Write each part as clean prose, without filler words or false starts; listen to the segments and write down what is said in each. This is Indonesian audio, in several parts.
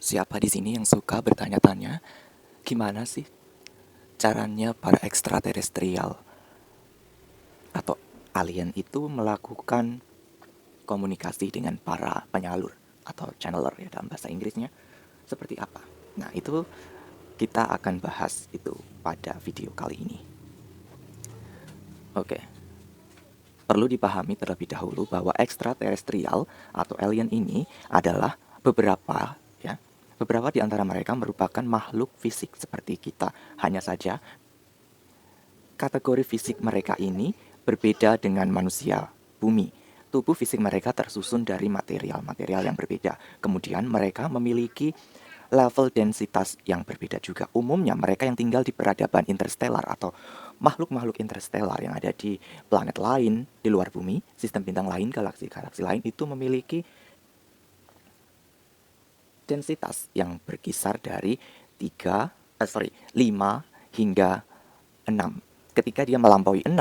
Siapa di sini yang suka bertanya-tanya, gimana sih caranya para ekstraterestrial atau alien itu melakukan komunikasi dengan para penyalur atau channeler ya dalam bahasa Inggrisnya seperti apa? Nah, itu kita akan bahas itu pada video kali ini. Oke, perlu dipahami terlebih dahulu bahwa ekstraterestrial atau alien ini adalah beberapa di antara mereka merupakan makhluk fisik seperti kita. Hanya saja kategori fisik mereka ini berbeda dengan manusia bumi. Tubuh fisik mereka tersusun dari material-material yang berbeda. Kemudian mereka memiliki level densitas yang berbeda juga. Umumnya mereka yang tinggal di peradaban interstellar atau makhluk-makhluk interstellar yang ada di planet lain, di luar bumi, sistem bintang lain, galaksi-galaksi lain itu memiliki densitas yang berkisar dari 5 hingga 6. Ketika dia melampaui 6,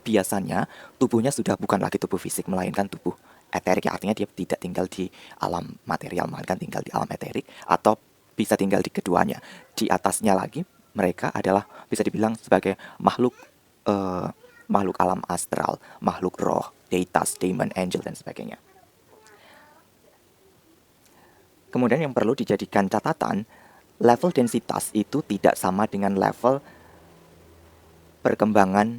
biasanya tubuhnya sudah bukan lagi tubuh fisik, melainkan tubuh eterik. Artinya dia tidak tinggal di alam material, melainkan tinggal di alam eterik, atau bisa tinggal di keduanya. Di atasnya lagi, mereka adalah bisa dibilang sebagai makhluk eh, makhluk alam astral, makhluk roh, deitas, demon, angel, dan sebagainya. Kemudian yang perlu dijadikan catatan, level densitas itu tidak sama dengan level perkembangan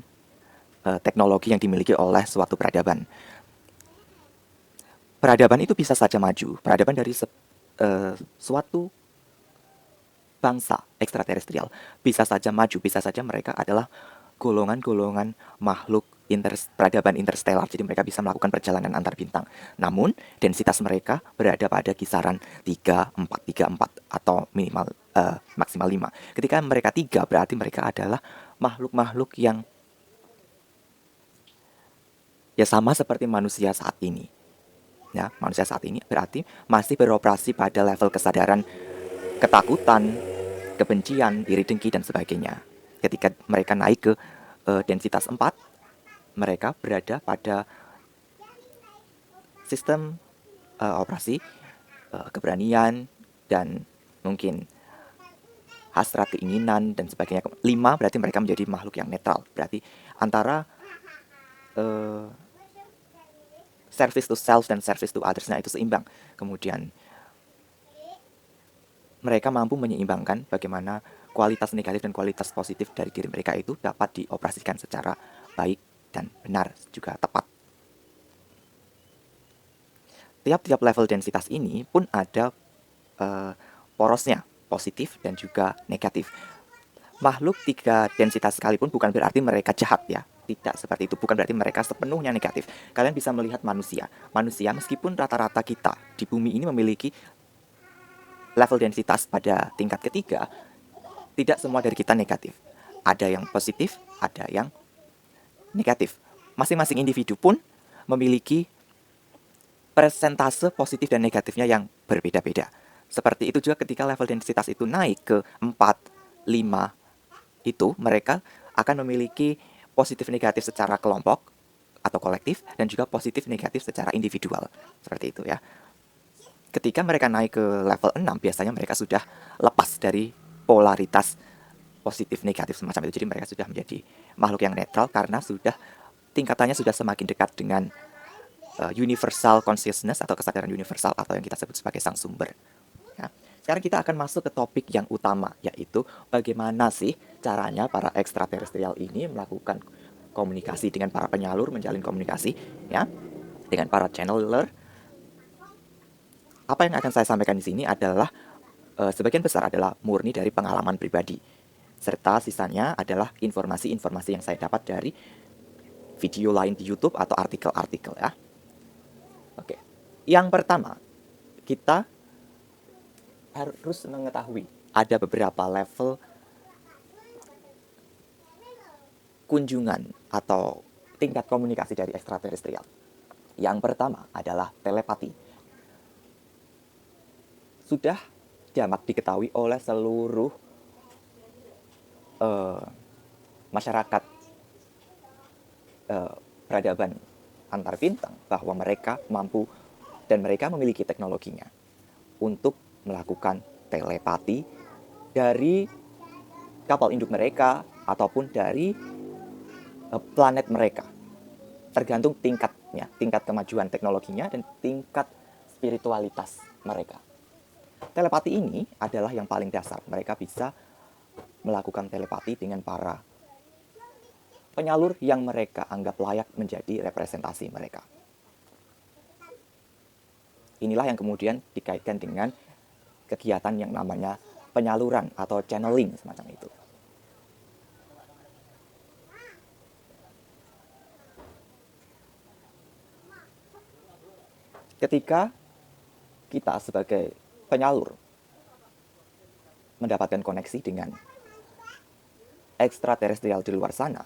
teknologi yang dimiliki oleh suatu peradaban. Peradaban itu bisa saja maju. Peradaban dari suatu bangsa ekstraterestrial bisa saja maju, bisa saja mereka adalah golongan-golongan makhluk peradaban interstellar. Jadi mereka bisa melakukan perjalanan antar bintang. Namun densitas mereka berada pada kisaran 3, 4 atau minimal maksimal 5. Ketika mereka 3 berarti mereka adalah makhluk-makhluk yang ya sama seperti manusia saat ini. Ya, manusia saat ini berarti masih beroperasi pada level kesadaran ketakutan, kebencian, iri dengki dan sebagainya. Ketika mereka naik ke densitas 4, mereka berada pada sistem operasi keberanian dan mungkin hasrat keinginan dan sebagainya. 5 berarti mereka menjadi makhluk yang netral. Berarti antara eh, service to self dan service to others, nah itu seimbang. Kemudian mereka mampu menyeimbangkan bagaimana kualitas negatif dan kualitas positif dari diri mereka itu dapat dioperasikan secara baik dan benar juga tepat. Tiap-tiap level densitas ini pun ada porosnya, positif dan juga negatif. Makhluk 3 densitas sekalipun bukan berarti mereka jahat ya. Tidak seperti itu, bukan berarti mereka sepenuhnya negatif. Kalian bisa melihat manusia. Manusia meskipun rata-rata kita di bumi ini memiliki level densitas pada tingkat ketiga, tidak semua dari kita negatif. Ada yang positif, ada yang negatif. Masing-masing individu pun memiliki persentase positif dan negatifnya yang berbeda-beda. Seperti itu juga ketika level densitas itu naik ke 4, 5, itu mereka akan memiliki positif negatif secara kelompok atau kolektif dan juga positif negatif secara individual. Seperti itu ya. Ketika mereka naik ke level 6, biasanya mereka sudah lepas dari polaritas positif negatif semacam itu. Jadi mereka sudah menjadi makhluk yang netral karena sudah tingkatannya sudah semakin dekat dengan universal consciousness atau kesadaran universal atau yang kita sebut sebagai sang sumber. Ya. Sekarang kita akan masuk ke topik yang utama, yaitu bagaimana sih caranya para ekstraterestrial ini melakukan komunikasi dengan para penyalur, menjalin komunikasi ya dengan para channeler. Apa yang akan saya sampaikan di sini adalah sebagian besar adalah murni dari pengalaman pribadi, serta sisanya adalah informasi-informasi yang saya dapat dari video lain di YouTube atau artikel-artikel ya. Oke. Yang pertama, kita harus mengetahui ada beberapa level kunjungan atau tingkat komunikasi dari ekstraterestrial. Yang pertama adalah telepati. Sudah jamak diketahui oleh seluruh masyarakat peradaban antar bintang bahwa mereka mampu dan mereka memiliki teknologinya untuk melakukan telepati dari kapal induk mereka ataupun dari planet mereka. Tergantung tingkatnya, tingkat kemajuan teknologinya dan tingkat spiritualitas mereka. Telepati ini adalah yang paling dasar. Mereka bisa melakukan telepati dengan para penyalur yang mereka anggap layak menjadi representasi mereka. Inilah yang kemudian dikaitkan dengan kegiatan yang namanya penyaluran atau channeling semacam itu. Ketika kita sebagai penyalur mendapatkan koneksi dengan ekstraterestrial di luar sana,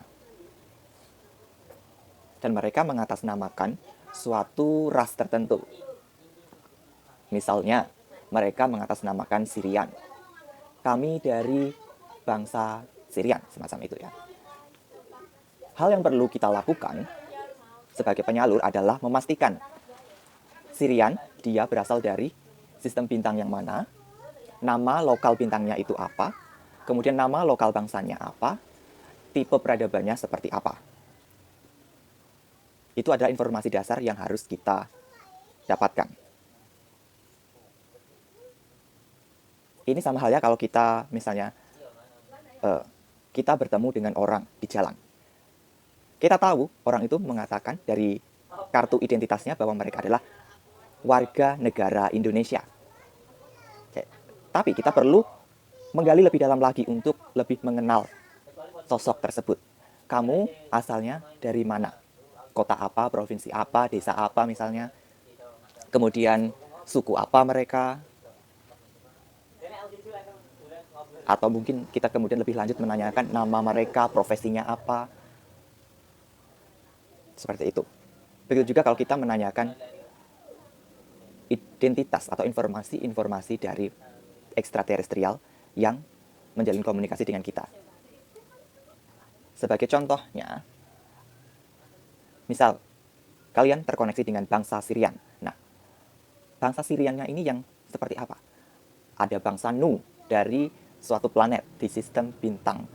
dan mereka mengatasnamakan suatu ras tertentu. Misalnya, mereka mengatasnamakan Sirian. Kami dari bangsa Sirian, semacam itu ya. Hal yang perlu kita lakukan sebagai penyalur adalah memastikan Sirian, dia berasal dari sistem bintang yang mana, nama lokal bintangnya itu apa, kemudian nama lokal bangsanya apa, tipe peradabannya seperti apa. Itu adalah informasi dasar yang harus kita dapatkan. Ini sama halnya kalau kita misalnya kita bertemu dengan orang di jalan. Kita tahu orang itu mengatakan dari kartu identitasnya bahwa mereka adalah warga negara Indonesia. Tapi kita perlu menggali lebih dalam lagi untuk lebih mengenal sosok tersebut. Kamu asalnya dari mana? Kota apa, provinsi apa, desa apa misalnya. Kemudian suku apa mereka. Atau mungkin kita kemudian lebih lanjut menanyakan nama mereka, profesinya apa. Seperti itu. Begitu juga kalau kita menanyakan identitas atau informasi-informasi dari ekstraterestrial yang menjalin komunikasi dengan kita. Sebagai contohnya, misal kalian terkoneksi dengan bangsa Sirian. Nah, bangsa Siriannya ini yang seperti apa? Ada bangsa Nu dari suatu planet di sistem bintang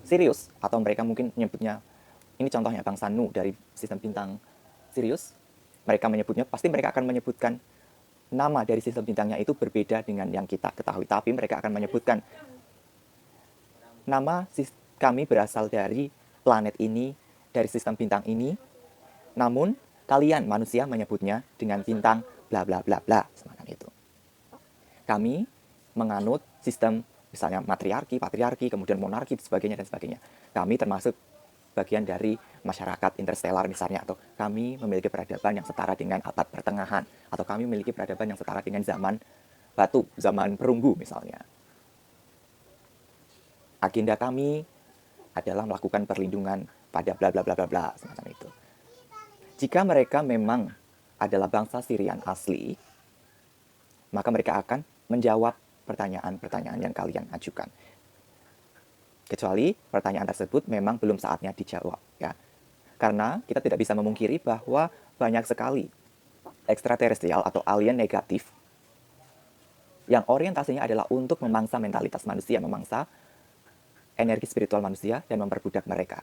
Sirius, atau mereka mungkin menyebutnya, ini contohnya bangsa Nu dari sistem bintang Sirius. Mereka menyebutnya, pasti mereka akan menyebutkan nama dari sistem bintangnya itu berbeda dengan yang kita ketahui. Tapi mereka akan menyebutkan nama kami berasal dari planet ini, dari sistem bintang ini. Namun kalian manusia menyebutnya dengan bintang bla bla bla bla, semacam itu. Kami menganut sistem misalnya matriarki, patriarki, kemudian monarki, dan sebagainya. Kami termasuk bagian dari masyarakat interstellar misalnya, atau kami memiliki peradaban yang setara dengan abad pertengahan, atau kami memiliki peradaban yang setara dengan zaman batu, zaman perunggu misalnya. Agenda kami adalah melakukan perlindungan pada bla bla bla bla bla, semacam itu. Jika mereka memang adalah bangsa Sirian asli, maka mereka akan menjawab pertanyaan-pertanyaan yang kalian ajukan. Kecuali pertanyaan tersebut memang belum saatnya dijawab, ya. Karena kita tidak bisa memungkiri bahwa banyak sekali ekstraterestrial atau alien negatif yang orientasinya adalah untuk memangsa mentalitas manusia, memangsa energi spiritual manusia dan memperbudak mereka.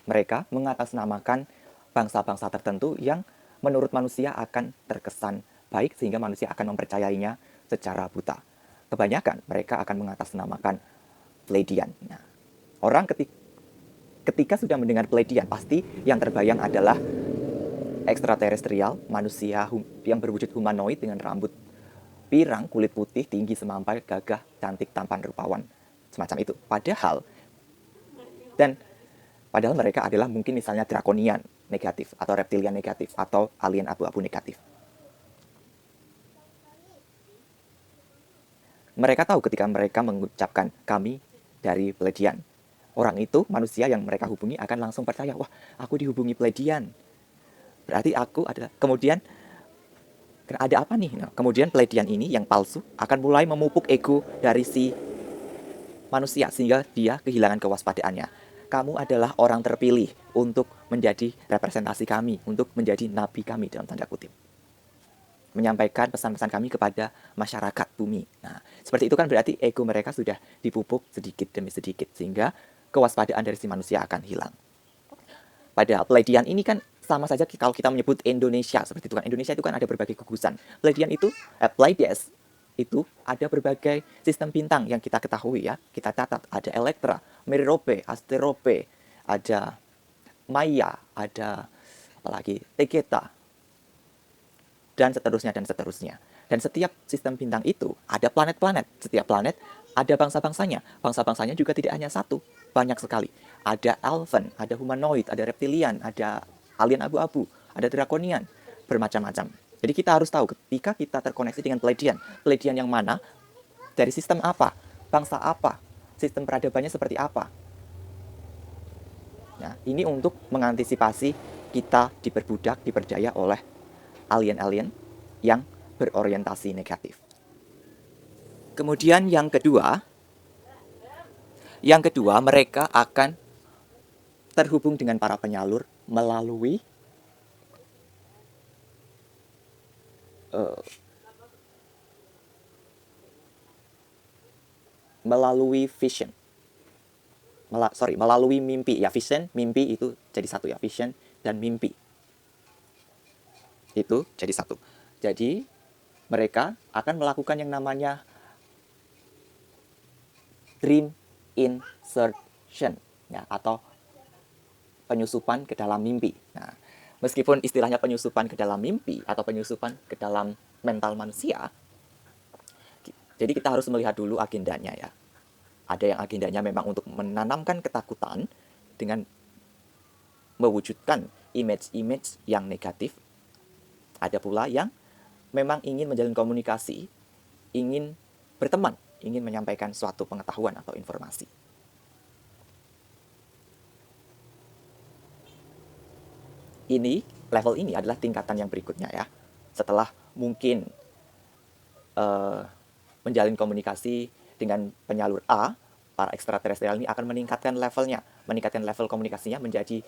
Mereka mengatasnamakan bangsa-bangsa tertentu yang menurut manusia akan terkesan baik sehingga manusia akan mempercayainya secara buta. Kebanyakan mereka akan mengatasnamakan Pleiadian. Nah, orang ketika sudah mendengar Pleiadian, pasti yang terbayang adalah ekstraterestrial, manusia yang berwujud humanoid dengan rambut pirang, kulit putih, tinggi semampai, gagah, cantik, tampan, rupawan, semacam itu. Padahal mereka adalah mungkin misalnya drakonian negatif, atau reptilian negatif, atau alien abu-abu negatif. Mereka tahu ketika mereka mengucapkan kami dari Pleiadian. Orang itu, manusia yang mereka hubungi akan langsung percaya, wah, aku dihubungi Pleiadian. Berarti aku adalah, kemudian ada apa nih? Nah, kemudian Pleiadian ini yang palsu akan mulai memupuk ego dari si manusia sehingga dia kehilangan kewaspadaannya. Kamu adalah orang terpilih untuk menjadi representasi kami, untuk menjadi nabi kami dalam tanda kutip. menyampaikan pesan-pesan kami kepada masyarakat bumi. Nah, seperti itu kan berarti ego mereka sudah dipupuk sedikit demi sedikit, sehingga kewaspadaan dari si manusia akan hilang. Padahal Pleiadian ini kan sama saja kalau kita menyebut Indonesia, seperti itu kan. Indonesia itu kan ada berbagai gugusan. Pleiadian itu, Pleiades itu ada berbagai sistem bintang yang kita ketahui ya. Kita catat ada Elektra, Merope, Asterope, ada Maya, ada apalagi Tegeta, dan seterusnya dan seterusnya. Dan setiap sistem bintang itu ada planet-planet. Setiap planet ada bangsa-bangsanya. Bangsa-bangsanya juga tidak hanya satu, banyak sekali. Ada elven, ada humanoid, ada reptilian, ada alien abu-abu, ada draconian, bermacam-macam. Jadi kita harus tahu ketika kita terkoneksi dengan Pleiadian, Pleiadian yang mana, dari sistem apa, bangsa apa, sistem peradabannya seperti apa. Nah, ini untuk mengantisipasi kita diperbudak, diperdaya oleh alien-alien yang berorientasi negatif. Kemudian yang kedua mereka akan terhubung dengan para penyalur melalui vision. Melalui mimpi. Ya, vision, mimpi itu jadi satu ya. Vision dan mimpi itu jadi satu. Jadi mereka akan melakukan yang namanya dream insertion ya, atau penyusupan ke dalam mimpi. Nah, meskipun istilahnya penyusupan ke dalam mimpi atau penyusupan ke dalam mental manusia, jadi kita harus melihat dulu agendanya ya. Ada yang agendanya memang untuk menanamkan ketakutan dengan mewujudkan image-image yang negatif. Ada pula yang memang ingin menjalin komunikasi, ingin berteman, ingin menyampaikan suatu pengetahuan atau informasi. Level ini adalah tingkatan yang berikutnya ya. Setelah mungkin menjalin komunikasi dengan penyalur A, para ekstraterestrial ini akan meningkatkan levelnya, meningkatkan level komunikasinya menjadi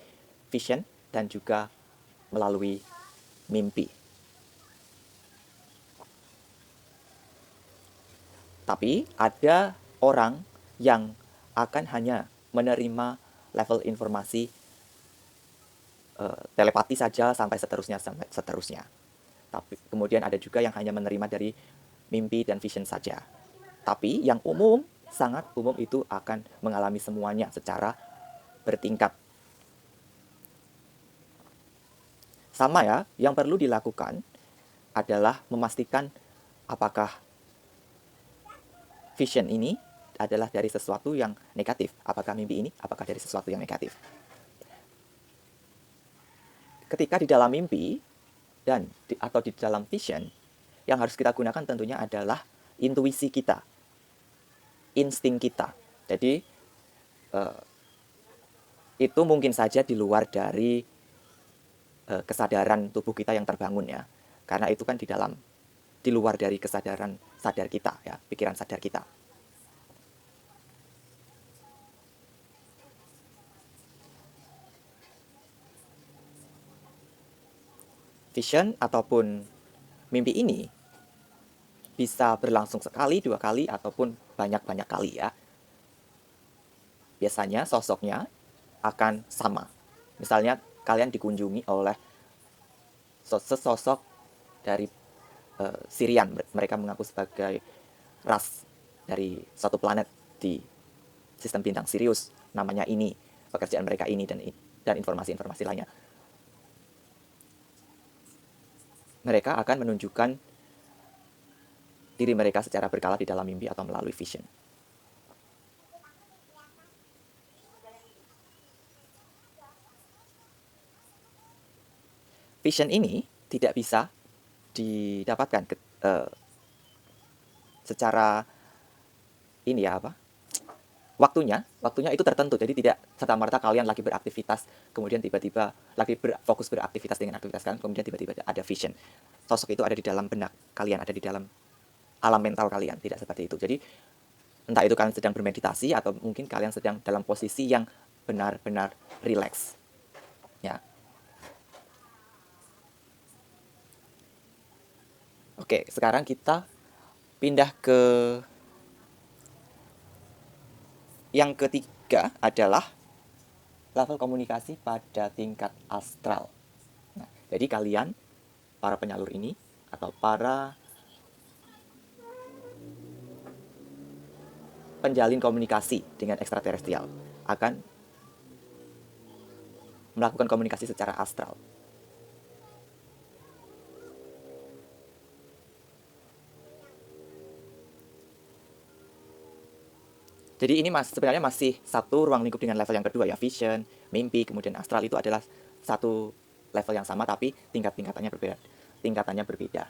vision dan juga melalui mimpi. Tapi ada orang yang akan hanya menerima level informasi telepati saja sampai seterusnya. Tapi kemudian ada juga yang hanya menerima dari mimpi dan vision saja. Tapi yang umum, sangat umum itu akan mengalami semuanya secara bertingkat. Sama ya, yang perlu dilakukan adalah memastikan apakah vision ini adalah dari sesuatu yang negatif. Apakah mimpi ini, apakah dari sesuatu yang negatif. Ketika di dalam mimpi atau di dalam vision, yang harus kita gunakan tentunya adalah intuisi kita, insting kita. Jadi itu mungkin saja di luar dari kesadaran tubuh kita yang terbangun ya, karena itu kan di luar dari kesadaran sadar kita ya, pikiran sadar kita. Vision ataupun mimpi ini bisa berlangsung sekali, 2 kali, ataupun banyak-banyak kali ya. Biasanya sosoknya akan sama. Misalnya kalian dikunjungi oleh sesosok dari Sirian. Mereka mengaku sebagai ras dari satu planet di sistem bintang Sirius. Namanya ini, pekerjaan mereka ini, dan informasi-informasi lainnya. Mereka akan menunjukkan diri mereka secara berkala di dalam mimpi atau melalui vision. Vision ini tidak bisa didapatkan secara ini ya apa? Waktunya itu tertentu. Jadi tidak serta-merta kalian lagi beraktivitas, kemudian tiba-tiba lagi fokus beraktivitas dengan aktivitas kalian, kemudian tiba-tiba ada vision. Sosok itu ada di dalam benak kalian, ada di dalam alam mental kalian, tidak seperti itu. Jadi entah itu kalian sedang bermeditasi atau mungkin kalian sedang dalam posisi yang benar-benar rileks. Ya. Oke, sekarang kita pindah ke yang ketiga adalah level komunikasi pada tingkat astral. Nah, jadi kalian, para penyalur ini, atau para penjalin komunikasi dengan ekstraterestrial, akan melakukan komunikasi secara astral. Jadi ini sebenarnya masih satu ruang lingkup dengan level yang kedua ya, vision, mimpi, kemudian astral itu adalah satu level yang sama tapi tingkatannya berbeda. Tingkatannya berbeda.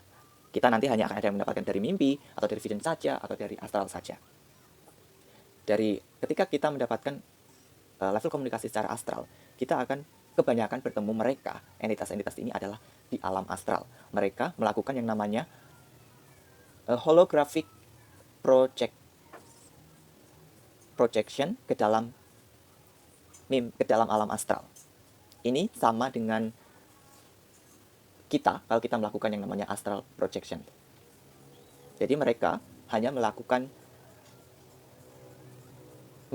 Kita nanti hanya akan ada yang mendapatkan dari mimpi atau dari vision saja atau dari astral saja. Dari ketika kita mendapatkan level komunikasi secara astral, kita akan kebanyakan bertemu mereka, entitas-entitas ini adalah di alam astral. Mereka melakukan yang namanya holographic projection ke dalam alam astral. Ini sama dengan kita kalau kita melakukan yang namanya astral projection. Jadi mereka hanya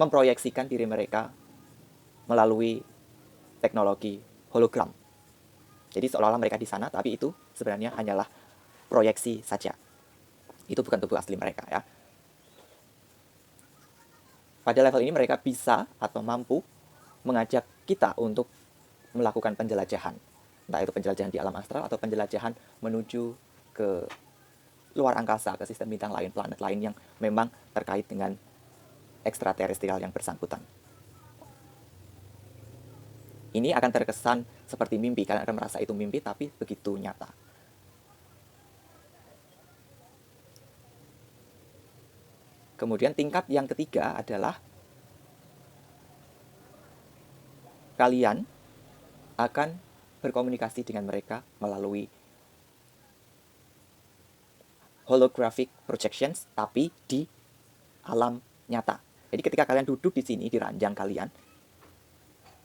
memproyeksikan diri mereka melalui teknologi hologram. Jadi seolah-olah mereka di sana, tapi itu sebenarnya hanyalah proyeksi saja. Itu bukan tubuh asli mereka ya. Pada level ini mereka bisa atau mampu mengajak kita untuk melakukan penjelajahan. Entah itu penjelajahan di alam astral atau penjelajahan menuju ke luar angkasa, ke sistem bintang lain, planet lain yang memang terkait dengan ekstraterestrial yang bersangkutan. Ini akan terkesan seperti mimpi, kalian akan merasa itu mimpi tapi begitu nyata. Kemudian tingkat yang ketiga adalah kalian akan berkomunikasi dengan mereka melalui holographic projections tapi di alam nyata. Jadi ketika kalian duduk di sini di ranjang kalian,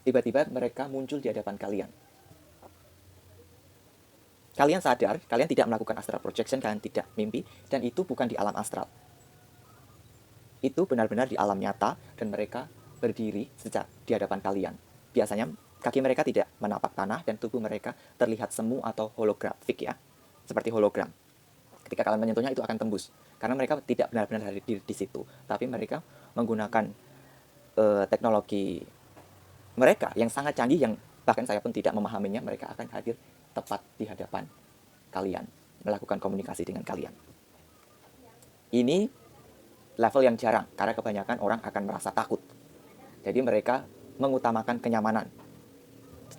tiba-tiba mereka muncul di hadapan kalian. Kalian sadar, kalian tidak melakukan astral projection, kalian tidak mimpi, dan itu bukan di alam astral. Itu benar-benar di alam nyata, dan mereka berdiri sejak di hadapan kalian. Biasanya kaki mereka tidak menapak tanah, dan tubuh mereka terlihat semu atau holografik ya, seperti hologram. Ketika kalian menyentuhnya itu akan tembus, karena mereka tidak benar-benar hadir di situ, tapi mereka menggunakan teknologi mereka yang sangat canggih, yang bahkan saya pun tidak memahaminya. Mereka akan hadir tepat di hadapan kalian, melakukan komunikasi dengan kalian. Ini level yang jarang, karena kebanyakan orang akan merasa takut. Jadi mereka mengutamakan kenyamanan.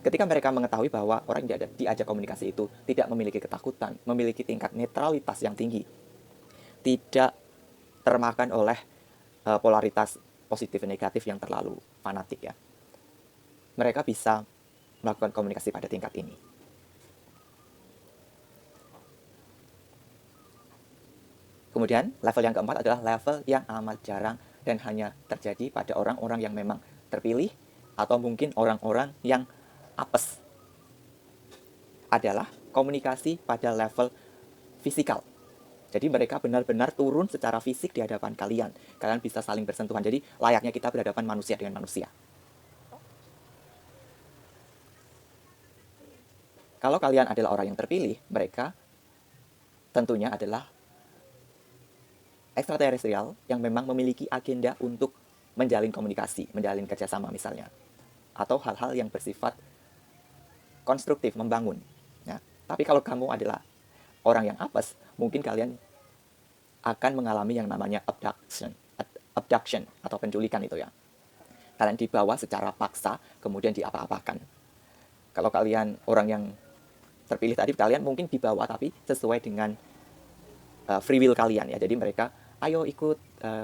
Ketika mereka mengetahui bahwa orang yang diajak komunikasi itu tidak memiliki ketakutan, memiliki tingkat netralitas yang tinggi, tidak termakan oleh polaritas positif dan negatif yang terlalu fanatik ya, mereka bisa melakukan komunikasi pada tingkat ini. Kemudian level yang keempat adalah level yang amat jarang dan hanya terjadi pada orang-orang yang memang terpilih atau mungkin orang-orang yang apes. Adalah komunikasi pada level fisikal. Jadi mereka benar-benar turun secara fisik di hadapan kalian. Kalian bisa saling bersentuhan. Jadi layaknya kita berhadapan manusia dengan manusia. Kalau kalian adalah orang yang terpilih, mereka tentunya adalah ekstraterestrial yang memang memiliki agenda untuk menjalin komunikasi, menjalin kerjasama misalnya, atau hal-hal yang bersifat konstruktif, membangun. Ya. Tapi kalau kamu adalah orang yang apes, mungkin kalian akan mengalami yang namanya abduction atau penculikan itu ya. Kalian dibawa secara paksa, kemudian diapa-apakan. Kalau kalian orang yang terpilih tadi, kalian mungkin dibawa tapi sesuai dengan free will kalian ya. Jadi mereka, ayo ikut,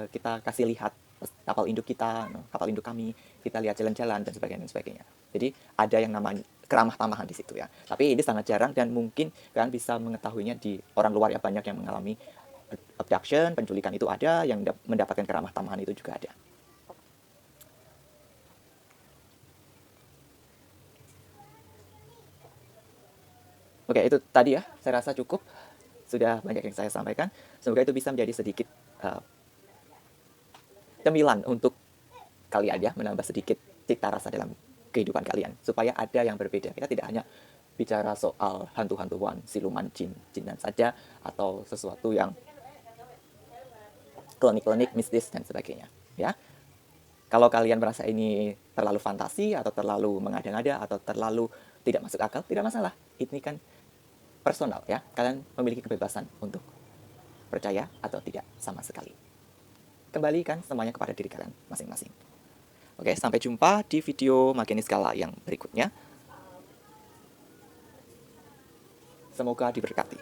kita kasih lihat kapal induk kita, kapal induk kami, kita lihat jalan-jalan dan sebagainya. Jadi ada yang namanya keramah tamahan di situ ya. Tapi ini sangat jarang dan mungkin kalian bisa mengetahuinya di orang luar ya, banyak yang mengalami abduction, penculikan itu ada, yang mendapatkan keramah tamahan itu juga ada. Oke, itu tadi ya, saya rasa cukup. sudah banyak yang saya sampaikan. Semoga itu bisa menjadi sedikit cemilan untuk kalian ya, menambah sedikit cita rasa dalam kehidupan kalian, supaya ada yang berbeda. Kita tidak hanya bicara soal hantu-hantuan, siluman, jinan saja, atau sesuatu yang klinik-klinik, mistis, dan sebagainya. Ya, kalau kalian merasa ini terlalu fantasi, atau terlalu mengada-ngada, atau terlalu tidak masuk akal, tidak masalah. Ini kan personal ya, kalian memiliki kebebasan untuk percaya atau tidak sama sekali. Kembalikan semuanya kepada diri kalian masing-masing. Oke, sampai jumpa di video Mageni Skala yang berikutnya. Semoga diberkati.